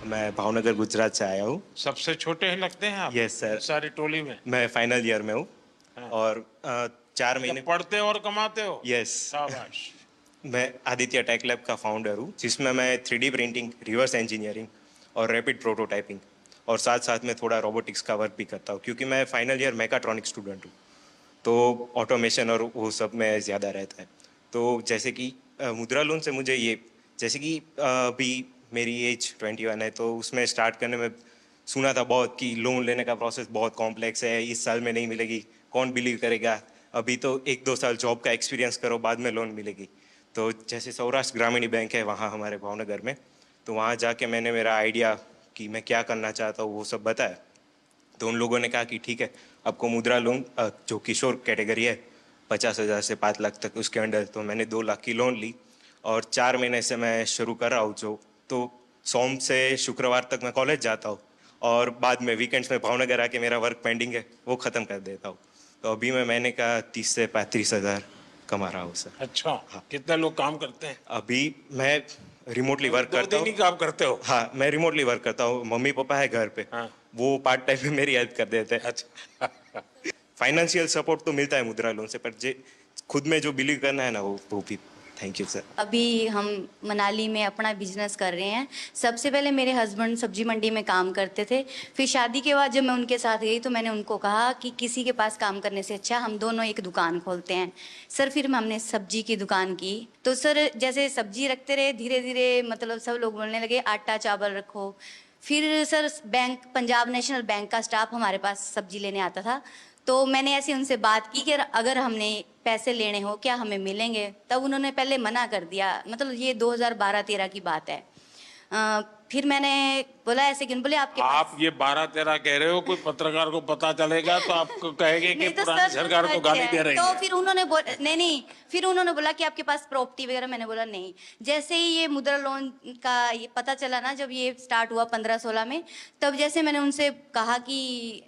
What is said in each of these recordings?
मैं भावनगर गुजरात से आया हूँ। सबसे छोटे ही लगते हैं आप? Yes sir. सारी टोली में? मैं फाइनल ईयर में हूँ। हाँ। और 4 महीने पढ़ते हो और कमाते हो? यस। शाबाश। मैं आदित्य टेक लैब का फाउंडर हूँ, जिसमें मैं 3D प्रिंटिंग, रिवर्स इंजीनियरिंग और रैपिड प्रोटोटाइपिंग और साथ साथ में थोड़ा रोबोटिक्स का वर्क भी करता हूँ, क्योंकि मैं फाइनल ईयर मैकाट्रॉनिक स्टूडेंट हूँ, तो ऑटोमेशन और वो सब में ज़्यादा रहता है। तो जैसे कि मुद्रा लोन से मुझे ये, जैसे कि अभी मेरी एज 21 है, तो उसमें स्टार्ट करने में सुना था बहुत कि लोन लेने का प्रोसेस बहुत कॉम्प्लेक्स है, इस साल में नहीं मिलेगी, कौन बिलीव करेगा, अभी तो 1-2 साल जॉब का एक्सपीरियंस करो बाद में लोन मिलेगी। तो जैसे सौराष्ट्र ग्रामीण बैंक है वहाँ हमारे भावनगर में, तो वहाँ जाके मैंने मेरा आइडिया कि मैं क्या करना चाहता हूँ वो सब बताया। तो उन लोगों ने कहा कि ठीक है, आपको मुद्रा लोन जो किशोर कैटेगरी है 50,000 से 5 लाख तक उसके अंडर, तो मैंने 2 लाख की लोन ली और 4 महीने से मैं शुरू कर रहा हूँ जो। तो सोम से शुक्रवार तक मैं कॉलेज जाता हूँ और बाद में वीकेंड्स में भावनगर आके मेरा वर्क पेंडिंग है वो ख़त्म कर देता हूँ। तो अभी मैं महीने का 30 से 35,000 कमा रहा हूँ सर। अच्छा। हाँ। कितने लोग काम करते हैं? अभी मैं रिमोटली वर्क दो करता दिन ही हूँ। काम करते हो? हाँ, मैं रिमोटली वर्क करता हूँ, मम्मी पापा है घर पे। हाँ। वो पार्ट टाइम में मेरी हेल्प कर देते हैं। अच्छा। फाइनेंशियल सपोर्ट तो मिलता है मुद्रा लोन से, पर जे खुद में जो बिलीव करना है ना वो भी। Thank you sir. अभी हम मनाली में अपना बिजनेस कर रहे हैं। सबसे पहले मेरे हस्बैंड सब्जी मंडी में काम करते थे, फिर शादी के बाद जब मैं उनके साथ गई तो मैंने उनको कहा कि किसी के पास काम करने से अच्छा हम दोनों एक दुकान खोलते हैं। सर फिर हमने सब्जी की दुकान की, तो सर जैसे सब्जी रखते रहे धीरे धीरे मतलब सब लोग बोलने लगे आटा चावल रखो। फिर sir bank, Punjab national bank का स्टाफ हमारे पास सब्जी लेने आता था, तो मैंने ऐसे उनसे बात की कि अगर हमने पैसे लेने हो क्या हमें मिलेंगे, तब उन्होंने पहले मना कर दिया। मतलब ये 2012-13 की बात है। फिर मैंने बोला ऐसे क्यों, बोले आपके आप पास ये 12-13 कह रहे हो, कोई पत्रकार को पता चलेगा तो आपको कहेंगे कि नहीं तो पुरानी सर सरकार को गाली दे रही तो है। फिर उन्होंने नहीं, फिर उन्होंने बोला कि आपके पास प्रॉपर्टी वगैरह, मैंने बोला नहीं। जैसे ही ये मुद्रा लोन का ये पता चला ना, जब ये स्टार्ट हुआ 15-16 में, तब जैसे मैंने उनसे कहा कि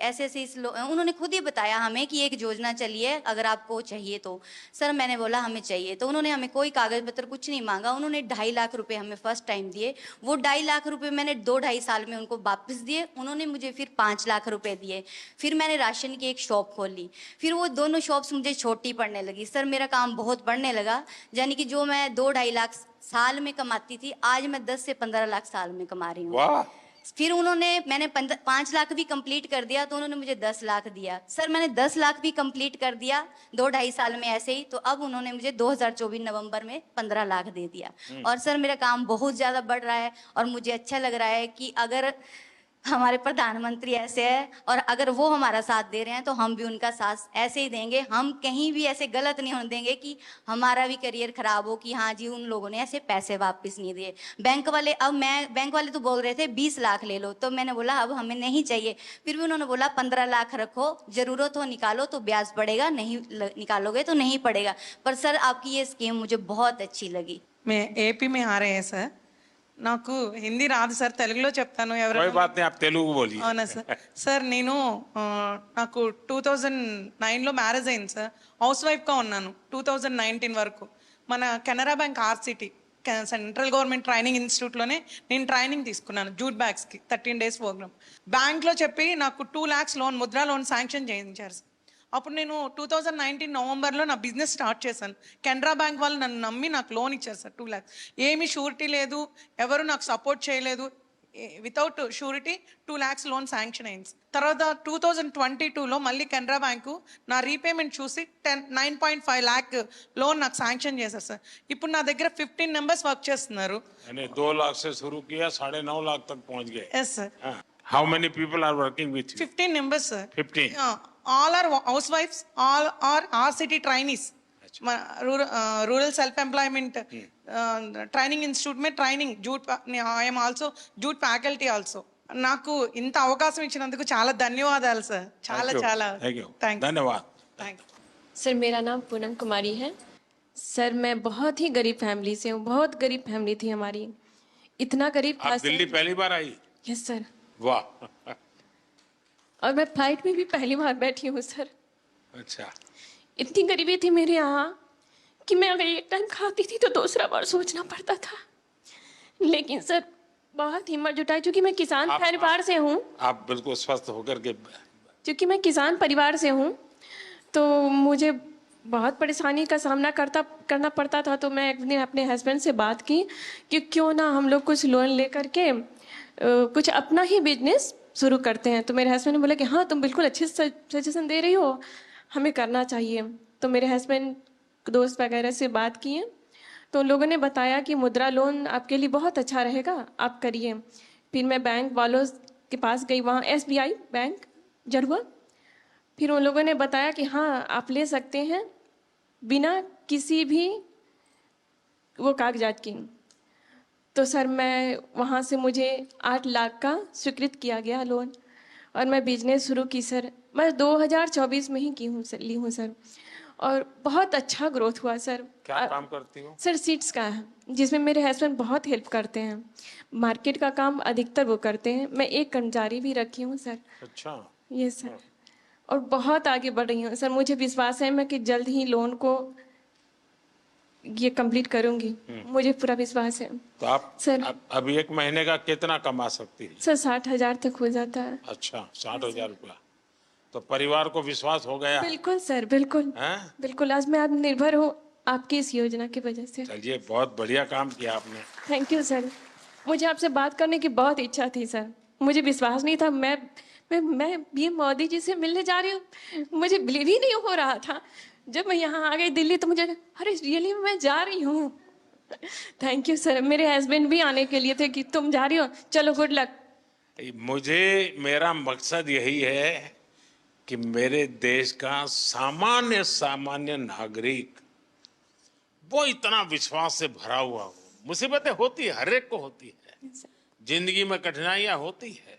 ऐसे ऐसे उन्होंने खुद ही बताया हमें कि एक योजना चली है अगर आपको चाहिए तो। सर मैंने बोला हमें चाहिए, तो उन्होंने हमें कोई कागज पत्र कुछ नहीं मांगा, उन्होंने 2.5 लाख रुपए हमें फर्स्ट टाइम दिए। वो 2.5 लाख रुपए मैंने 2-2.5 साल में उनको वापस दिए, उन्होंने मुझे फिर 5 लाख रुपए दिए। फिर मैंने राशन की एक शॉप खोली, फिर वो दोनों शॉप्स मुझे छोटी पड़ने लगी। सर मेरा काम बहुत बढ़ने लगा, यानी कि जो मैं 2-2.5 लाख साल में कमाती थी, आज मैं 10 से 15 लाख साल में कमा रही हूँ। वाह। फिर मैंने 5 लाख भी कंप्लीट कर दिया तो उन्होंने मुझे 10 लाख दिया। सर मैंने 10 लाख भी कंप्लीट कर दिया 2-2.5 साल में ऐसे ही, तो अब उन्होंने मुझे 2024 नवंबर में 15 लाख दे दिया। और सर मेरा काम बहुत ज़्यादा बढ़ रहा है और मुझे अच्छा लग रहा है कि अगर हमारे प्रधानमंत्री ऐसे है और अगर वो हमारा साथ दे रहे हैं तो हम भी उनका साथ ऐसे ही देंगे। हम कहीं भी ऐसे गलत नहीं होने देंगे कि हमारा भी करियर खराब हो कि हाँ जी उन लोगों ने ऐसे पैसे वापस नहीं दिए। बैंक वाले तो बोल रहे थे 20 लाख ले लो, तो मैंने बोला अब हमें नहीं चाहिए। फिर भी उन्होंने बोला 15 लाख रखो, जरूरत हो निकालो तो ब्याज पड़ेगा, नहीं निकालोगे तो नहीं पड़ेगा। पर सर आपकी ये स्कीम मुझे बहुत अच्छी लगी। मैं एपी में आ रहे हैं सर, నాకు హిందీ రాదు సార్, తెలుగులో చెప్తాను कोई ఎవరైనా। बात नहीं, आप तेलुगु बोलिए। అవునా సార్? సార్ నేను నాకు 2009లో మ్యారేజ్ అయింది సార్, హౌస్ వైఫ్గా ఉన్నాను 2019 వరకు. మన Canara bank RCT central government training ఇన్స్టిట్యూట్లోనే నేను ట్రైనింగ్ తీసుకున్నాను జూట్ బ్యాగ్స్కి 13 days ప్రోగ్రామ్. బ్యాంక్లో చెప్పి నాకు 2 lakhs loan, Mudra loan sanction చేయించారు సార్. అప్పుడు నేను 2019 నవంబర్లో నా బిజినెస్ స్టార్ట్ చేశాను. కెనరా బ్యాంక్ వాళ్ళు నన్ను నమ్మి నాకు లోన్ ఇచ్చారు సార్ 2 lakhs. ఏమీ షూరిటీ లేదు, ఎవరు నాకు సపోర్ట్ చేయలేదు, without surety 2 lakhs loan sanction అయింది. తర్వాత 2022లో మళ్ళీ కెనరా బ్యాంకు నా రీపేమెంట్ చూసి 9.5 lakh లోన్ నాకు శాంక్షన్ చేశారు సార్. ఇప్పుడు నా దగ్గర 15 members వర్క్ చేస్తున్నారు. 2 लाख से शुरू किया, 9.5 लाख तक पहुंच गए। Yes sir. How many people are working with you? 15 members sir. 15? all are housewives, all are RCT trainees. Rural self employment training institute में training jute, I am also jute faculty also. నాకు ఇంత అవకాశం ఇచ్చినందుకు చాలా ధన్యవాదాలు sir. చాలా చాలా धन्यवाद। Thank you. सर मेरा नाम पूनम कुमारी है। सर मैं बहुत ही गरीब फैमिली से हूँ, बहुत गरीब फैमिली थी हमारी, इतना गरीब था आप दिल्ली पहली बार आई? Yes sir. वाह। और मैं फ्लाइट में भी पहली बार बैठी हूँ सर। अच्छा। इतनी गरीबी थी मेरे यहाँ कि मैं अगर एक टाइम खाती थी तो दूसरा बार सोचना पड़ता था। लेकिन सर बहुत हिम्मत जुटाई, क्योंकि मैं किसान परिवार से हूँ। आप बिल्कुल स्वस्थ होकर के क्योंकि मैं किसान परिवार से हूँ, तो मुझे बहुत परेशानी का सामना करना पड़ता था। तो मैं एक दिन अपने हस्बैंड से बात की कि क्यों ना हम लोग कुछ लोन लेकर के कुछ अपना ही बिजनेस शुरू करते हैं। तो मेरे हस्बैंड ने बोला कि हाँ, तुम बिल्कुल अच्छे सजेशन दे रही हो, हमें करना चाहिए। तो मेरे हस्बैंड दोस्त वगैरह से बात किए, तो उन लोगों ने बताया कि मुद्रा लोन आपके लिए बहुत अच्छा रहेगा, आप करिए। फिर मैं बैंक वालों के पास गई, वहाँ SBI बैंक जड़ुआ। फिर उन लोगों ने बताया कि हाँ, आप ले सकते हैं बिना किसी भी वो कागजात की। तो सर मैं वहाँ से मुझे 8 लाख का स्वीकृत किया गया लोन, और मैं बिजनेस शुरू की सर। मैं 2024 में ही की हूँ सर, ली हूँ सर, और बहुत अच्छा ग्रोथ हुआ सर। क्या काम करती हो? सर सीड्स का है, जिसमें मेरे हस्बैंड बहुत हेल्प करते हैं। मार्केट का काम अधिकतर वो करते हैं, मैं एक कर्मचारी भी रखी हूँ सर। अच्छा। ये सर, और बहुत आगे बढ़ रही हूँ सर। मुझे विश्वास है मैं कि जल्द ही लोन को ये कंप्लीट करूंगी, मुझे पूरा विश्वास है। तो आप सर अभी एक महीने का कितना कमा सकती है? सर 60,000 तक हो जाता है। अच्छा, 60,000 रुपया। तो परिवार को विश्वास हो गया बिल्कुल सर, बिल्कुल है? बिल्कुल। आज मैं आत्मनिर्भर हूँ आपकी इस योजना की वजह से। चलिए, बहुत बढ़िया काम किया आपने। Thank you sir. मुझे आपसे बात करने की बहुत इच्छा थी सर, मुझे विश्वास नहीं था। मैं ये मोदी जी से मिलने जा रही हूँ, मुझे बिलीव ही नहीं हो रहा था। जब मैं यहाँ आ गई दिल्ली, तो मुझे अरे रियली मैं जा रही हूँ। Thank you sir. मेरे हस्बैंड भी आने के लिए थे कि तुम जा रही हो, चलो गुड लक। मेरा मकसद यही है कि मेरे देश का सामान्य सामान्य नागरिक वो इतना विश्वास से भरा हुआ हो। मुसीबतें होती है, हर एक को होती है, जिंदगी में कठिनाइयां होती है,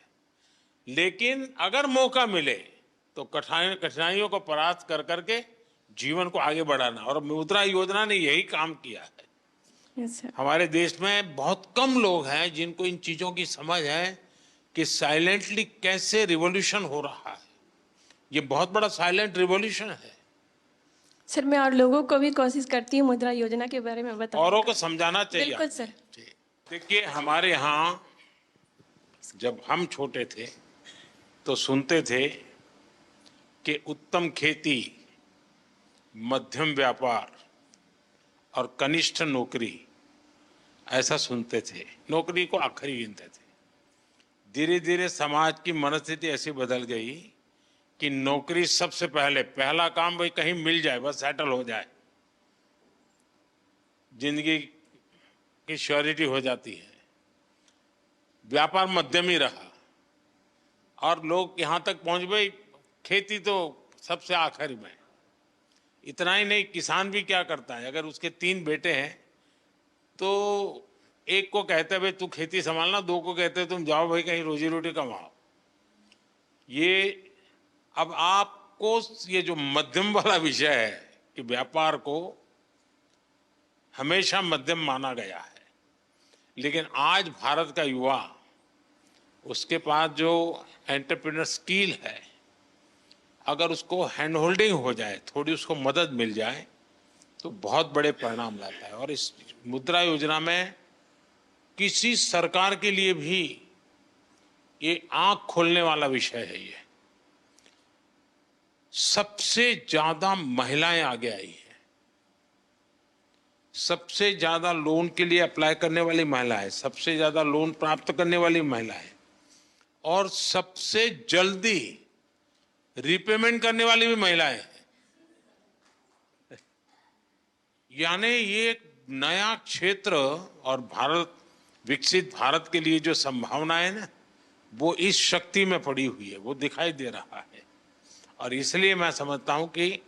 लेकिन अगर मौका मिले तो कठिनाइयों को परास्त कर करके जीवन को आगे बढ़ाना। और मुद्रा योजना ने यही काम किया है। Yes sir. हमारे देश में बहुत कम लोग हैं जिनको इन चीजों की समझ है कि साइलेंटली कैसे रिवॉल्यूशन हो रहा है। ये बहुत बड़ा साइलेंट रिवॉल्यूशन है। सर मैं और लोगों को भी कोशिश करती हूँ मुद्रा योजना के बारे में बताने औरों का। को समझाना चाहिए। बिल्कुल सर। देखिए, हमारे यहाँ जब हम छोटे थे तो सुनते थे कि उत्तम खेती, मध्यम व्यापार और कनिष्ठ नौकरी, ऐसा सुनते थे। नौकरी को आखिरी गिनते थे। धीरे धीरे समाज की मनस्थिति ऐसी बदल गई कि नौकरी सबसे पहला काम भाई कहीं मिल जाए, बस सेटल हो जाए, जिंदगी की श्योरिटी हो जाती है। व्यापार मध्यम ही रहा और लोग यहाँ तक पहुंच गए, खेती तो सबसे आखिर में। इतना ही नहीं, किसान भी क्या करता है, अगर उसके 3 बेटे हैं तो एक को कहते हैं भाई तू खेती संभालना, 2 को कहते हैं तुम जाओ भाई कहीं रोजी रोटी कमाओ। ये अब आपको ये जो मध्यम वाला विषय है कि व्यापार को हमेशा मध्यम माना गया है, लेकिन आज भारत का युवा, उसके पास जो एंटरप्रेन्योर स्किल है, अगर उसको हैंड होल्डिंग हो जाए, थोड़ी उसको मदद मिल जाए, तो बहुत बड़े परिणाम लाता है। और इस मुद्रा योजना में किसी सरकार के लिए भी ये आंख खोलने वाला विषय है। ये सबसे ज्यादा महिलाएं आगे आई हैं, सबसे ज्यादा लोन के लिए अप्लाई करने वाली महिला है, सबसे ज्यादा लोन प्राप्त करने वाली महिला है, और सबसे जल्दी रिपेमेंट करने वाली भी महिलाएं हैं। यानी ये एक नया क्षेत्र, और भारत, विकसित भारत के लिए जो संभावना है ना, वो इस शक्ति में पड़ी हुई है, वो दिखाई दे रहा है। और इसलिए मैं समझता हूं कि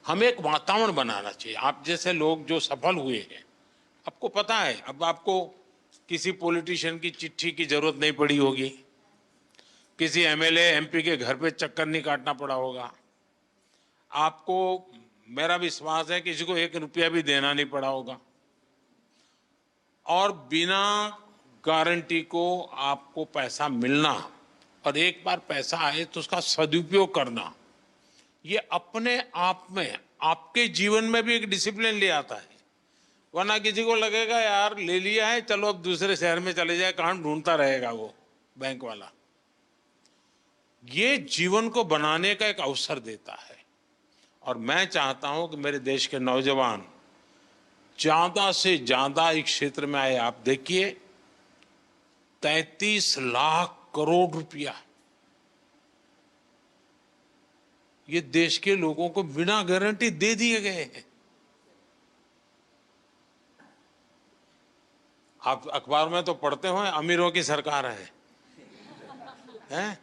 हमें एक वातावरण बनाना चाहिए। आप जैसे लोग जो सफल हुए हैं, आपको पता है, अब आपको किसी पॉलिटिशियन की चिट्ठी की जरूरत नहीं पड़ी होगी, किसी MLA MP के घर पे चक्कर नहीं काटना पड़ा होगा, आपको, मेरा विश्वास है, किसी को 1 रुपया भी देना नहीं पड़ा होगा, और बिना गारंटी को आपको पैसा मिलना, और एक बार पैसा आए तो उसका सदुपयोग करना, ये अपने आप में आपके जीवन में भी एक डिसिप्लिन ले आता है। वरना किसी को लगेगा यार ले लिया है, चलो अब दूसरे शहर में चले जाए, कहाँ ढूंढता रहेगा वो बैंक वाला। ये जीवन को बनाने का एक अवसर देता है और मैं चाहता हूं कि मेरे देश के नौजवान ज्यादा से ज्यादा इस क्षेत्र में आए। आप देखिए 33 लाख करोड़ रुपया ये देश के लोगों को बिना गारंटी दे दिए गए हैं। आप अखबार में तो पढ़ते हो अमीरों की सरकार है, हैं?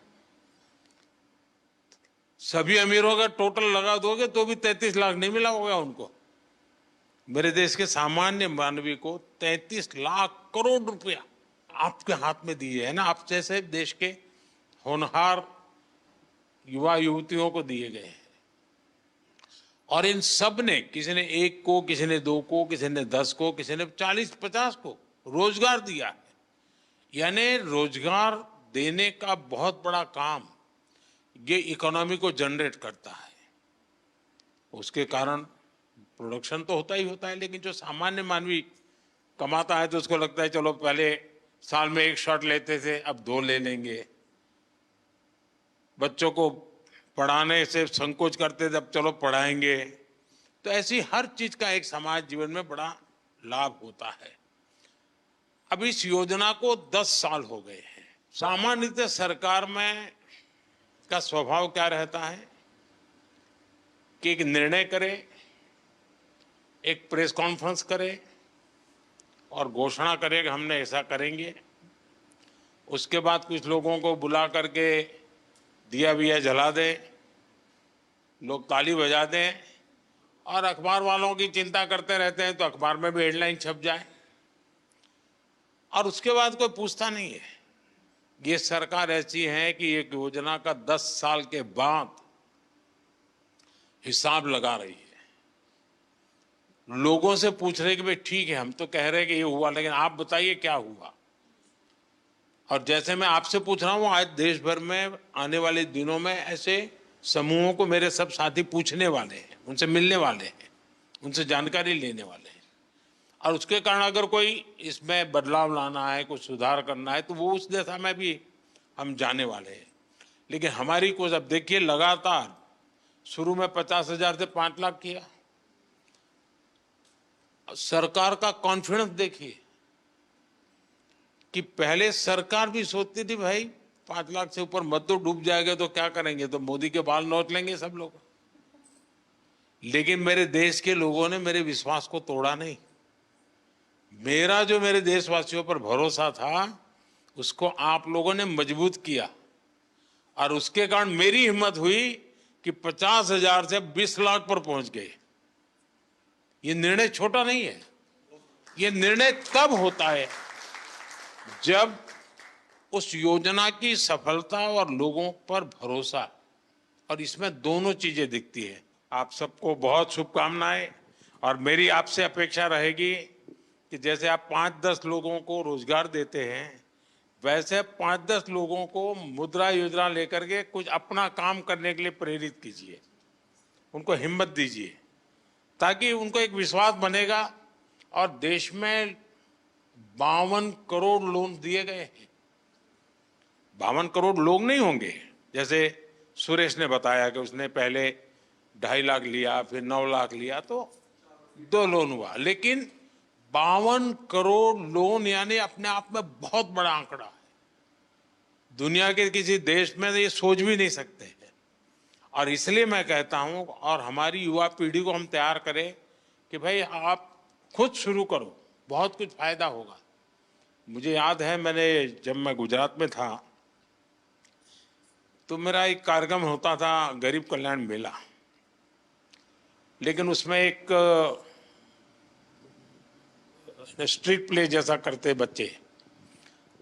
सभी अमीरों का टोटल लगा दोगे तो भी 33 लाख नहीं मिला होगा उनको। मेरे देश के सामान्य मानवी को 33 लाख करोड़ रुपया आपके हाथ में दिए है ना, आप जैसे देश के होनहार युवा युवतियों को दिए गए हैं। और इन सब ने, किसी ने 1 को, किसी ने 2 को, किसी ने 10 को, किसी ने 40-50 को रोजगार दिया है। यानी रोजगार देने का बहुत बड़ा काम ये इकोनॉमी को जनरेट करता है। उसके कारण प्रोडक्शन तो होता ही होता है, लेकिन जो सामान्य मानवी कमाता है तो उसको लगता है चलो पहले साल में 1 शॉट लेते थे, अब 2 ले लेंगे। बच्चों को पढ़ाने से संकोच करते थे, अब चलो पढ़ाएंगे। तो ऐसी हर चीज का एक समाज जीवन में बड़ा लाभ होता है। अब इस योजना को 10 साल हो गए हैं। सामान्यतः सरकार में का स्वभाव क्या रहता है कि एक निर्णय करे, एक प्रेस कॉन्फ्रेंस करे और घोषणा करे कि हमने ऐसा करेंगे। उसके बाद कुछ लोगों को बुला करके दिया विया जला दे, लोग ताली बजा दें और अखबार वालों की चिंता करते रहते हैं तो अखबार में भी हेडलाइन छप जाए और उसके बाद कोई पूछता नहीं है। ये सरकार ऐसी है कि एक योजना का 10 साल के बाद हिसाब लगा रही है। लोगों से पूछ रहे कि भाई ठीक है हम तो कह रहे हैं कि ये हुआ, लेकिन आप बताइए क्या हुआ। और जैसे मैं आपसे पूछ रहा हूं, आज देश भर में आने वाले दिनों में ऐसे समूहों को मेरे सब साथी पूछने वाले हैं, उनसे मिलने वाले हैं, उनसे जानकारी लेने वाले हैं। और उसके कारण अगर कोई इसमें बदलाव लाना है, कुछ सुधार करना है, तो वो उस दिशा में भी हम जाने वाले हैं। लेकिन हमारी कोशिश, अब देखिए लगातार शुरू में 50,000 से 5 लाख किया। सरकार का कॉन्फिडेंस देखिए कि पहले सरकार भी सोचती थी भाई 5 लाख से ऊपर मत तो डूब जाएगा तो क्या करेंगे, तो मोदी के बाल नोच लेंगे सब लोग। लेकिन मेरे देश के लोगों ने मेरे विश्वास को तोड़ा नहीं। मेरा जो मेरे देशवासियों पर भरोसा था उसको आप लोगों ने मजबूत किया और उसके कारण मेरी हिम्मत हुई कि 50,000 से 20 लाख पर पहुंच गए। ये निर्णय छोटा नहीं है। ये निर्णय तब होता है जब उस योजना की सफलता और लोगों पर भरोसा, और इसमें दोनों चीजें दिखती है। आप सबको बहुत शुभकामनाएं और मेरी आपसे अपेक्षा रहेगी कि जैसे आप 5-10 लोगों को रोजगार देते हैं, वैसे 5-10 लोगों को मुद्रा योजना लेकर के कुछ अपना काम करने के लिए प्रेरित कीजिए, उनको हिम्मत दीजिए, ताकि उनको एक विश्वास बनेगा। और देश में 52 करोड़ लोन दिए गए हैं। 52 करोड़ लोग नहीं होंगे, जैसे सुरेश ने बताया कि उसने पहले 2.5 लाख लिया, फिर 9 लाख लिया, तो 2 लोन हुआ। लेकिन 52 करोड़ लोन यानी अपने आप में बहुत बड़ा आंकड़ा है। दुनिया के किसी देश में ये सोच भी नहीं सकते हैं। और इसलिए मैं कहता हूं, और हमारी युवा पीढ़ी को हम तैयार करें कि भाई आप खुद शुरू करो, बहुत कुछ फायदा होगा। मुझे याद है जब मैं गुजरात में था तो मेरा एक कार्यक्रम होता था गरीब कल्याण मेला, लेकिन उसमें एक स्ट्रीट प्ले जैसा करते बच्चे,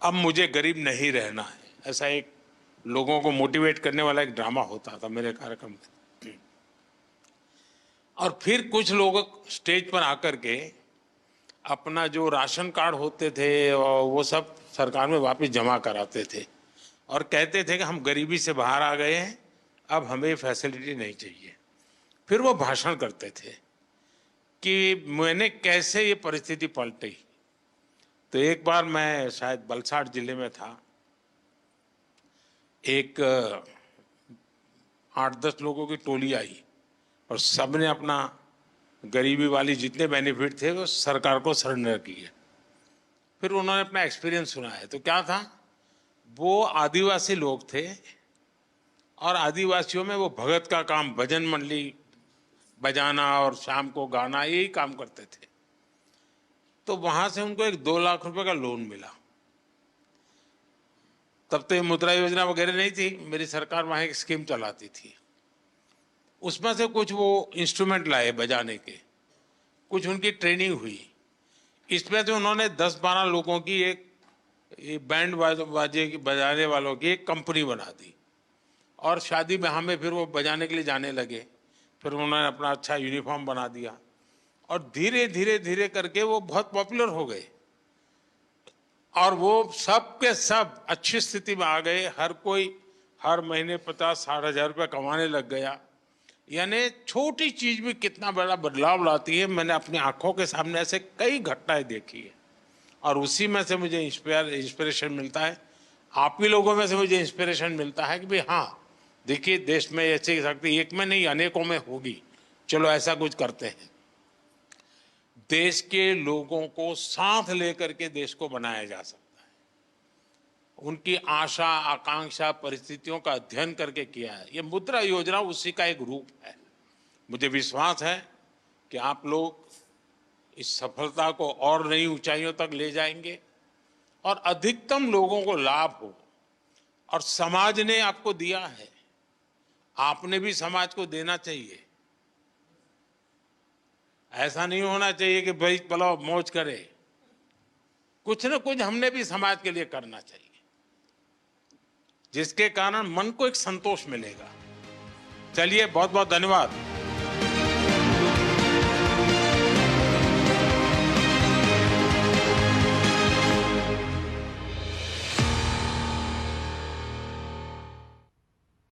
अब मुझे गरीब नहीं रहना है, ऐसा एक लोगों को मोटिवेट करने वाला एक ड्रामा होता था मेरे कार्यक्रम में। और फिर कुछ लोग स्टेज पर आकर के अपना जो राशन कार्ड होते थे और वो सब सरकार में वापस जमा कराते थे और कहते थे कि हम गरीबी से बाहर आ गए हैं, अब हमें फैसिलिटी नहीं चाहिए। फिर वो भाषण करते थे कि मैंने कैसे ये परिस्थिति पलटी। तो एक बार मैं शायद वलसाड़ जिले में था, एक 8-10 लोगों की टोली आई और सबने अपना गरीबी वाली जितने बेनिफिट थे वो सरकार को सरेंडर किए। फिर उन्होंने अपना एक्सपीरियंस सुनाया। तो क्या था, वो आदिवासी लोग थे और आदिवासियों में वो भगत का काम, भजन मंडली बजाना और शाम को गाना, यही काम करते थे। तो वहां से उनको एक 2 लाख रुपए का लोन मिला। तब तो ये मुद्रा योजना वगैरह नहीं थी, मेरी सरकार वहां एक स्कीम चलाती थी। उसमें से कुछ वो इंस्ट्रूमेंट लाए बजाने के, कुछ उनकी ट्रेनिंग हुई। इसमें से उन्होंने 10-12 लोगों की एक बैंड बाजे की बजाने वालों की एक कंपनी बना दी और शादी ब्याह में फिर वो बजाने के लिए जाने लगे। फिर उन्होंने अपना अच्छा यूनिफॉर्म बना दिया और धीरे धीरे धीरे करके वो बहुत पॉपुलर हो गए और वो सब के सब अच्छी स्थिति में आ गए। हर कोई हर महीने 50-60 हजार रुपये कमाने लग गया। यानी छोटी चीज भी कितना बड़ा बदलाव लाती है। मैंने अपनी आंखों के सामने ऐसे कई घटनाएं देखी है और उसी में से मुझे इंस्पिरेशन मिलता है। आप ही लोगों में से मुझे इंस्पिरेशन मिलता है कि भाई हाँ, देखिए देश में ऐसी शक्ति एक में नहीं अनेकों में होगी, चलो ऐसा कुछ करते हैं। देश के लोगों को साथ लेकर के देश को बनाया जा सकता है। उनकी आशा आकांक्षा परिस्थितियों का अध्ययन करके किया है। ये मुद्रा योजना उसी का एक रूप है। मुझे विश्वास है कि आप लोग इस सफलता को और नई ऊंचाइयों तक ले जाएंगे और अधिकतम लोगों को लाभ हो। और समाज ने आपको दिया है, आपने भी समाज को देना चाहिए। ऐसा नहीं होना चाहिए कि भाई चलो मौज करे, कुछ ना कुछ हमने भी समाज के लिए करना चाहिए, जिसके कारण मन को एक संतोष मिलेगा। चलिए, बहुत बहुत धन्यवाद।